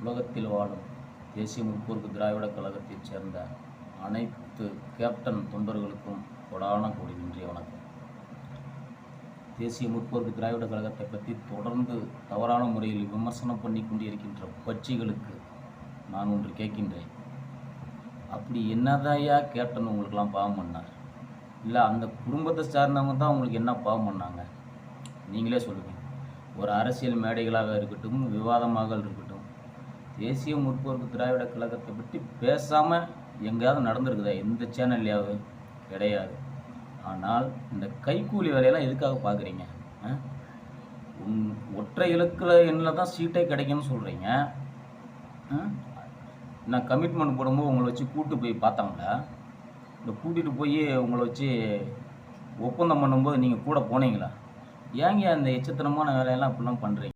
உலகத்தில் வாழும் தேசிய முற்போக்கு திராவிடக் கழகத்தைச் சேர்ந்த அனைத்து கேப்டன் தொண்டர்களுக்கும் கொடான கோடி நன்றி வணக்கம். தேசிய முற்போக்கு திராவிடக் கழகத்தை பற்றி தொடர்ந்து தவறான முறையில் விமர்சனம் பண்ணி கொண்டிருக்கின்ற கட்சிகளுக்கு நான் ஒன்று கேட்கின்றேன். அப்படி என்னதையா கேப்டன் உங்களுக்கெல்லாம் பாவம் பண்ணார்? இல்லை அந்த குடும்பத்தை சார்ந்தவங்க தான் உங்களுக்கு என்ன பாவம் பண்ணாங்க? நீங்களே சொல்லுங்கள். ஒரு அரசியல் மேடைகளாக இருக்கட்டும், விவாதமாக இருக்கட்டும், தேசிய முற்போக்கு திராவிட கழகத்தை பற்றி பேசாமல் எங்கேயாவது நடந்திருக்குதா? எந்த சேனல்லையாவது? கிடையாது. ஆனால் இந்த கைக்கூலி வேலையெல்லாம் எதுக்காக பார்க்குறீங்க? ஒற்றை இலக்கில் என்ன தான் சீட்டே கிடைக்கும்னு சொல்கிறீங்க. நான் கமிட்மெண்ட் போடும்போது உங்களை வச்சு கூப்பிட்டு போய் பார்த்தாங்களா? இந்த கூட்டிகிட்டு போய் உங்களை வச்சு ஒப்பந்தம் பண்ணும்போது நீங்கள் கூட போனீங்களா? ஏங்க அந்த எச்சத்தனமான வேலையெல்லாம் இப்படிலாம் பண்ணுறீங்க?